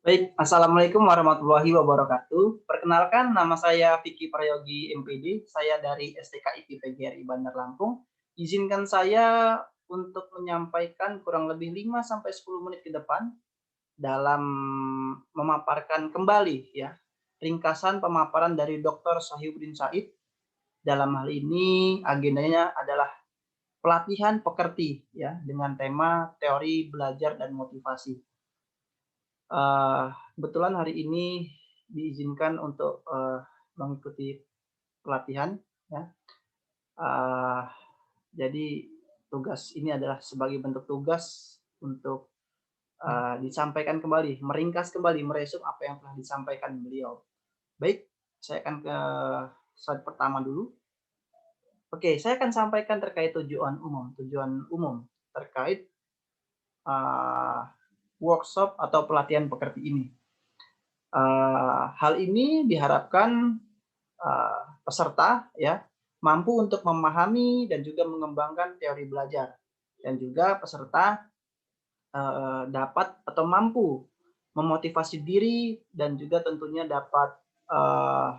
Baik, assalamualaikum warahmatullahi wabarakatuh. Perkenalkan, nama saya Vicky Prayogi MPD. Saya dari STKI PGRI Bandar Lampung. Izinkan saya untuk menyampaikan kurang lebih 5 sampai 10 menit ke depan dalam memaparkan kembali ya ringkasan pemaparan dari Dr. Syahibuddin Said. Dalam hal ini agendanya adalah pelatihan pekerti ya dengan tema teori belajar dan motivasi. Kebetulan hari ini diizinkan untuk, mengikuti pelatihan ya, eee, jadi tugas ini adalah sebagai bentuk tugas untuk, disampaikan kembali, meringkas kembali, meresum apa yang telah disampaikan beliau. Baik, saya akan ke slide pertama dulu. Oke, saya akan sampaikan terkait tujuan umum terkait, eee, workshop atau pelatihan pekerti ini. Hal ini diharapkan peserta ya mampu untuk memahami dan juga mengembangkan teori belajar dan juga peserta dapat atau mampu memotivasi diri dan juga tentunya dapat eh,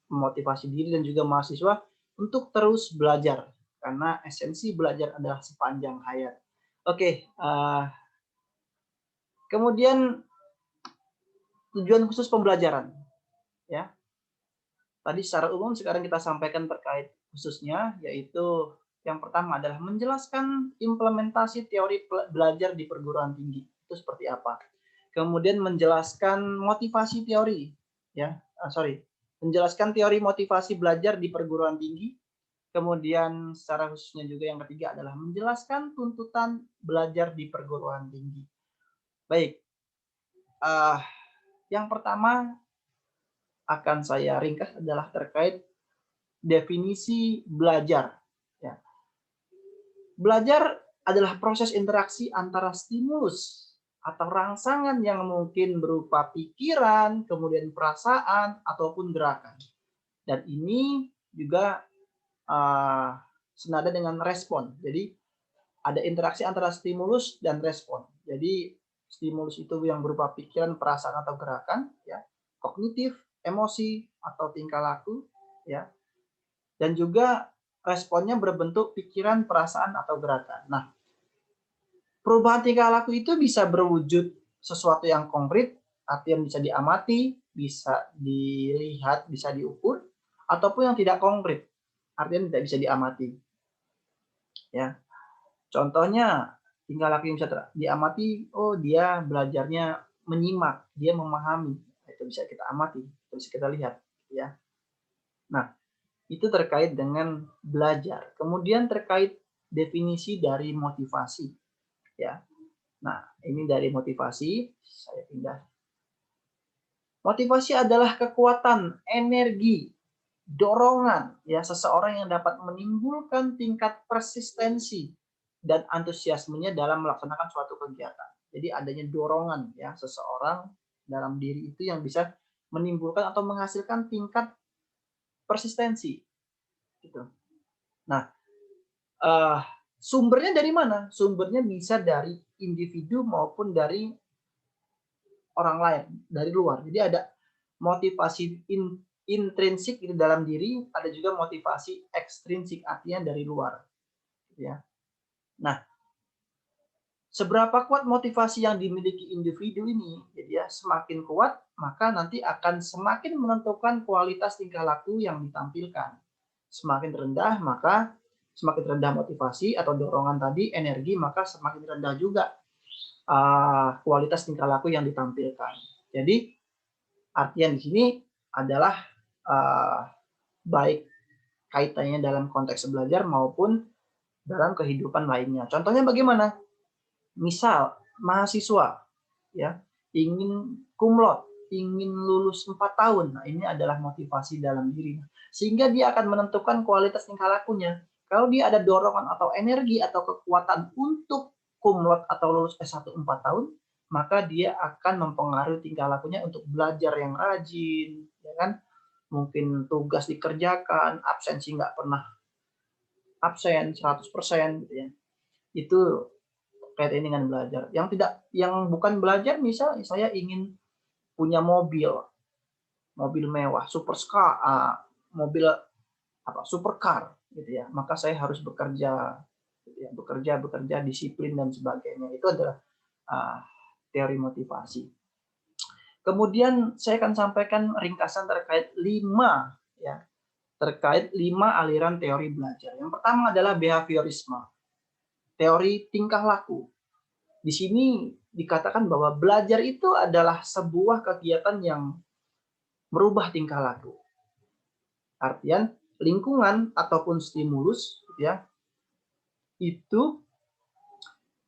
memotivasi diri dan juga mahasiswa untuk terus belajar karena esensi belajar adalah sepanjang hayat. Oke, kemudian tujuan khusus pembelajaran ya. Tadi secara umum sekarang kita sampaikan terkait khususnya, yaitu yang pertama adalah menjelaskan implementasi teori belajar di perguruan tinggi, itu seperti apa. Kemudian menjelaskan motivasi teori, ya, menjelaskan teori motivasi belajar di perguruan tinggi. Kemudian secara khususnya juga yang ketiga adalah menjelaskan tuntutan belajar di perguruan tinggi. Baik, uh, yang pertama akan saya ringkas adalah terkait definisi belajar. Ya. Belajar adalah proses interaksi antara stimulus atau rangsangan yang mungkin berupa pikiran, kemudian perasaan, ataupun gerakan. Dan ini juga senada dengan respon. Jadi ada interaksi antara stimulus dan respon. Jadi stimulus itu yang berupa pikiran, perasaan, atau gerakan, ya, kognitif, emosi, atau tingkah laku, ya, dan juga responnya berbentuk pikiran, perasaan, atau gerakan. Nah, perubahan tingkah laku itu bisa berwujud sesuatu yang konkret, artinya bisa diamati, bisa dilihat, bisa diukur, ataupun yang tidak konkret, artinya tidak bisa diamati. Ya, contohnya tingkah laku yang bisa diamati, oh dia belajarnya menyimak, dia memahami, itu bisa kita amati, itu bisa kita lihat. Ya, nah itu terkait dengan belajar. Kemudian terkait definisi dari motivasi, ya. Nah, ini dari motivasi, saya pindah. Motivasi adalah kekuatan, energi, dorongan ya seseorang yang dapat menimbulkan tingkat persistensi dan antusiasmenya dalam melaksanakan suatu kegiatan. Jadi adanya dorongan ya seseorang dalam diri itu yang bisa menimbulkan atau menghasilkan tingkat persistensi gitu. Nah, sumbernya dari mana? Sumbernya bisa dari individu maupun dari orang lain, dari luar. Jadi ada motivasi intrinsik di dalam diri, ada juga motivasi ekstrinsik, artinya dari luar. Ya. Nah, seberapa kuat motivasi yang dimiliki individu ini, jadi ya semakin kuat, maka nanti akan semakin menentukan kualitas tingkah laku yang ditampilkan. Semakin rendah, maka semakin rendah motivasi atau dorongan tadi, energi, maka semakin rendah juga kualitas tingkah laku yang ditampilkan. Jadi artian di sini adalah baik kaitannya dalam konteks belajar maupun dalam kehidupan lainnya. Contohnya bagaimana? Misal mahasiswa ya ingin kumlot, ingin lulus 4 tahun. Nah, ini adalah motivasi dalam diri. Sehingga dia akan menentukan kualitas tingkah lakunya. Kalau dia ada dorongan atau energi atau kekuatan untuk kumlot atau lulus S1 4 tahun, maka dia akan mempengaruhi tingkah lakunya untuk belajar yang rajin, ya kan? Mungkin tugas dikerjakan, absensi nggak pernah absen 100% gitu ya. Itu kaitannya dengan belajar. Yang bukan belajar, misal saya ingin punya mobil mewah, mobil supercar gitu ya, maka saya harus bekerja gitu ya, bekerja disiplin dan sebagainya. Itu adalah teori motivasi. Kemudian saya akan sampaikan ringkasan terkait 5 aliran teori belajar. Yang pertama adalah behaviorisme, teori tingkah laku. Di sini dikatakan bahwa belajar itu adalah sebuah kegiatan yang merubah tingkah laku. Artian lingkungan ataupun stimulus ya itu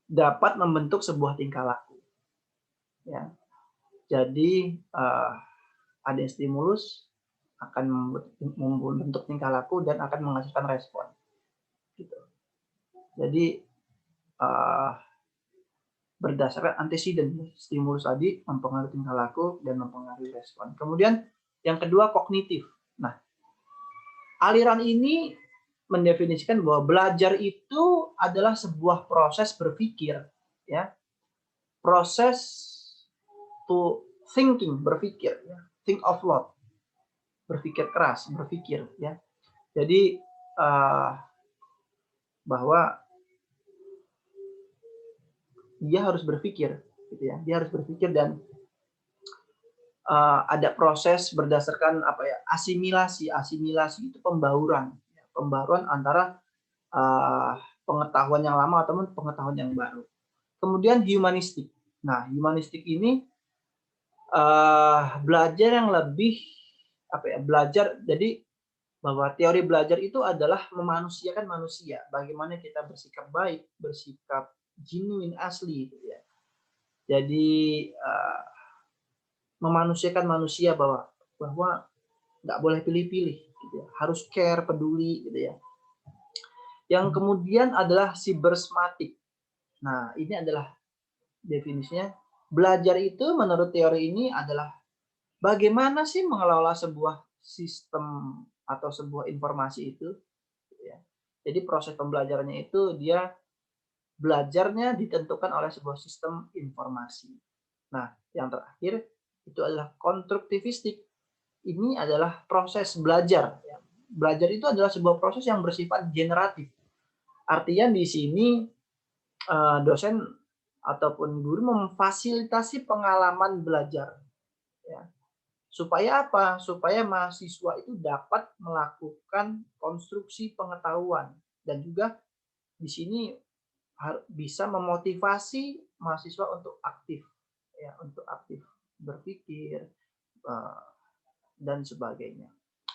dapat membentuk sebuah tingkah laku. Ya. Jadi ada stimulus akan membentuk tingkah laku dan akan menghasilkan respon. Gitu. Jadi berdasarkan antecedent, stimulus tadi mempengaruhi tingkah laku dan mempengaruhi respon. Kemudian yang kedua kognitif. Nah, aliran ini mendefinisikan bahwa belajar itu adalah sebuah proses berpikir, ya, proses to thinking, berpikir, ya. Think of lot, berpikir keras, berpikir, ya. Jadi bahwa dia harus berpikir, gitu ya. Dia harus berpikir dan ada proses berdasarkan asimilasi. Asimilasi itu pembauran antara pengetahuan yang lama ataupun pengetahuan yang baru. Kemudian humanistik. Nah, humanistik ini belajar yang lebih belajar. Jadi bahwa teori belajar itu adalah memanusiakan manusia. Bagaimana kita bersikap baik, bersikap genuine, asli, gitu ya. Jadi memanusiakan manusia bahwa nggak boleh pilih-pilih, gitu ya. Harus care, peduli, gitu ya. Yang kemudian adalah cybersmatic. Nah, ini adalah definisinya. Belajar itu menurut teori ini adalah bagaimana sih mengelola sebuah sistem atau sebuah informasi itu. Ya. Jadi proses pembelajarannya itu dia belajarnya ditentukan oleh sebuah sistem informasi. Nah, yang terakhir itu adalah konstruktivistik. Ini adalah proses belajar. Belajar itu adalah sebuah proses yang bersifat generatif. Artinya di sini dosen ataupun guru memfasilitasi pengalaman belajar. Ya. Supaya apa? Supaya mahasiswa itu dapat melakukan konstruksi pengetahuan dan juga di sini bisa memotivasi mahasiswa untuk aktif, ya, untuk aktif berpikir dan sebagainya.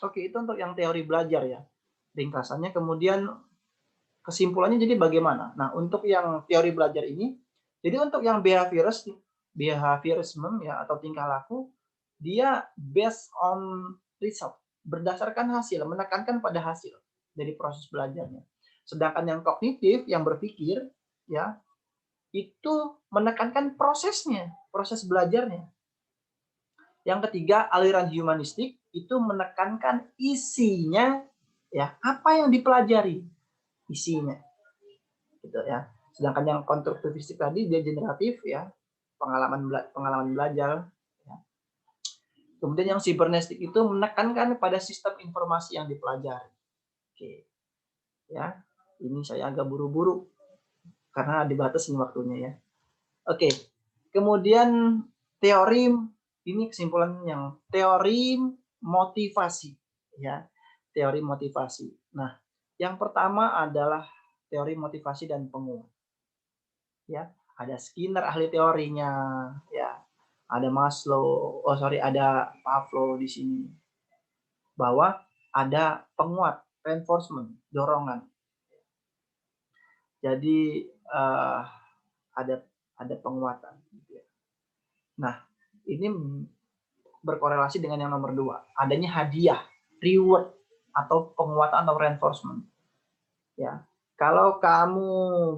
Oke, itu untuk yang teori belajar ya, ringkasannya. Kemudian kesimpulannya jadi bagaimana? Nah, untuk yang teori belajar ini, jadi untuk yang behaviorism ya atau tingkah laku, dia based on result, berdasarkan hasil, menekankan pada hasil dari proses belajarnya. Sedangkan yang kognitif, yang berpikir, ya, itu menekankan prosesnya, proses belajarnya. Yang ketiga, aliran humanistik itu menekankan isinya, ya, apa yang dipelajari, isinya, gitu ya. Sedangkan yang konstruktivistik tadi dia generatif, ya, pengalaman belajar. Ya. Kemudian yang cybernetic itu menekankan pada sistem informasi yang dipelajari. Oke, ya, ini saya agak buru-buru karena dibatasi waktunya ya. Oke, kemudian teori ini kesimpulan yang teori motivasi, ya, teori motivasi. Nah, yang pertama adalah teori motivasi dan penguat. Ya, ada Skinner ahli teorinya, ya, ada Maslow, ada Pavlov di sini, bahwa ada penguat, reinforcement, dorongan. Jadi ada penguatan. Nah, ini berkorelasi dengan yang nomor 2, adanya hadiah, reward atau penguatan atau reinforcement. Ya, kalau kamu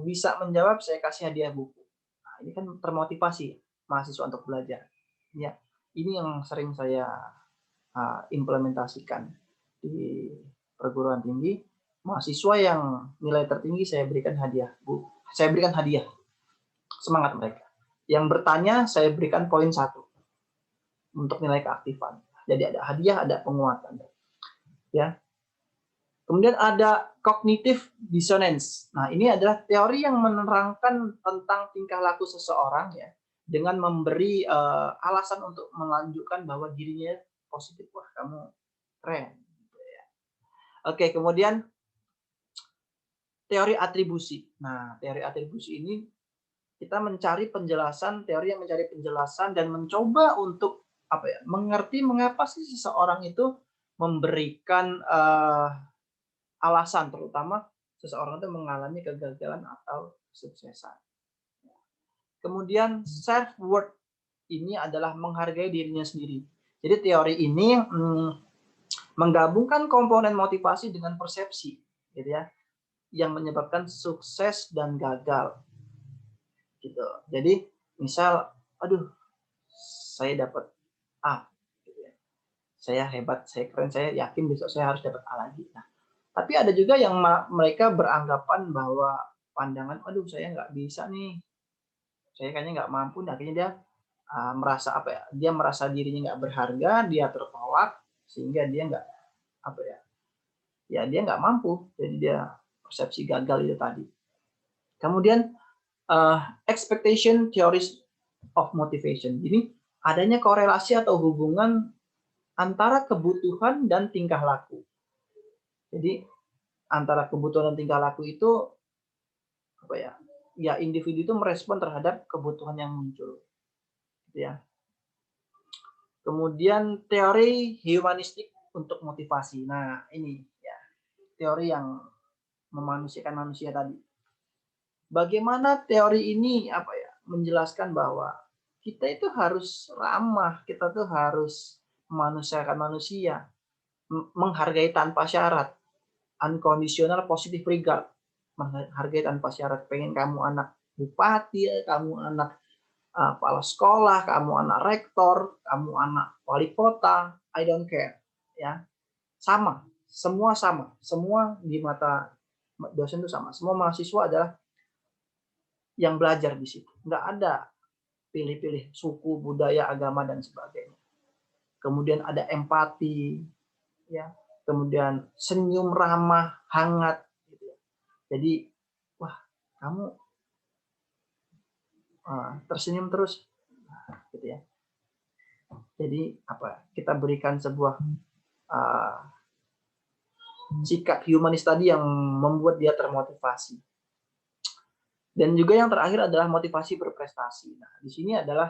bisa menjawab, saya kasih hadiah buku. Nah, ini kan termotivasi mahasiswa untuk belajar. Ya, ini yang sering saya implementasikan di perguruan tinggi. Mahasiswa yang nilai tertinggi saya berikan hadiah buku. Saya berikan hadiah. Semangat mereka. Yang bertanya saya berikan poin 1. untuk nilai keaktifan. Jadi ada hadiah, ada penguatan. Ya. Kemudian ada cognitive dissonance. Nah, ini adalah teori yang menerangkan tentang tingkah laku seseorang ya, dengan memberi alasan untuk melanjutkan bahwa dirinya positif. Wah, kamu keren. Oke, kemudian teori atribusi. Nah, teori atribusi ini kita mencari penjelasan, teori yang mencari penjelasan dan mencoba untuk apa ya, mengerti mengapa sih seseorang itu memberikan alasan, terutama seseorang itu mengalami kegagalan atau kesuksesan. Kemudian self worth ini adalah menghargai dirinya sendiri. Jadi teori ini menggabungkan komponen motivasi dengan persepsi, gitu ya, yang menyebabkan sukses dan gagal. Gitu. Jadi misal, aduh, saya dapat A, gitu ya. Saya hebat, saya keren, saya yakin besok saya harus dapat A lagi. Nah, tapi ada juga yang mereka beranggapan bahwa pandangan, aduh saya nggak bisa nih, saya kayaknya nggak mampu. Nah, akhirnya dia merasa apa ya? Dia merasa dirinya nggak berharga, dia tertolak sehingga dia nggak apa ya? Ya dia nggak mampu, jadi dia persepsi gagal itu tadi. Kemudian expectation theories of motivation. Jadi adanya korelasi atau hubungan antara kebutuhan dan tingkah laku. Jadi antara kebutuhan dan tingkah laku itu apa ya? Ya individu itu merespon terhadap kebutuhan yang muncul. Gitu ya. Kemudian teori humanistik untuk motivasi. Nah, ini ya teori yang memanusiakan manusia tadi. Bagaimana teori ini apa ya? Menjelaskan bahwa kita itu harus ramah, kita tuh harus memanusiakan manusia, menghargai tanpa syarat, unconditional positive regard, menghargai tanpa syarat. Pengen kamu anak bupati, kamu anak kepala sekolah, kamu anak rektor, kamu anak wali kota, I don't care, ya, sama, semua sama, semua di mata dosen itu sama, semua mahasiswa adalah yang belajar di situ, nggak ada pilih-pilih suku, budaya, agama dan sebagainya. Kemudian ada empati, ya, kemudian senyum ramah, hangat, gitu ya. Jadi, wah, kamu tersenyum terus, gitu ya. Jadi apa? Kita berikan sebuah sikap humanis tadi yang membuat dia termotivasi. Dan juga yang terakhir adalah motivasi berprestasi. Nah, di sini adalah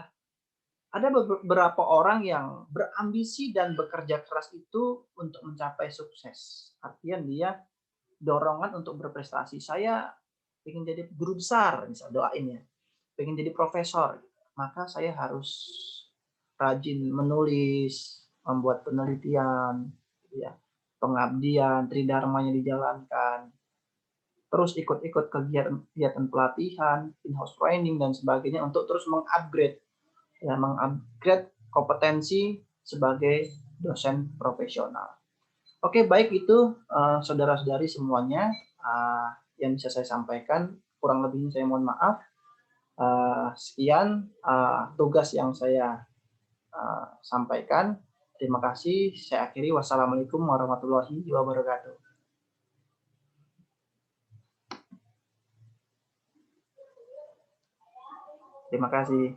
ada beberapa orang yang berambisi dan bekerja keras itu untuk mencapai sukses. Artinya dia dorongan untuk berprestasi. Saya ingin jadi guru besar, misal doain ya. Pengen jadi profesor, maka saya harus rajin menulis, membuat penelitian, ya, pengabdian, tridharmanya dijalankan, terus ikut-ikut kegiatan pelatihan, in-house training dan sebagainya untuk terus mengupgrade kompetensi sebagai dosen profesional. Oke, baik itu saudara-saudari semuanya yang bisa saya sampaikan. Kurang lebihnya saya mohon maaf. Sekian tugas yang saya sampaikan. Terima kasih. Saya akhiri. Wassalamualaikum warahmatullahi wabarakatuh. Terima kasih.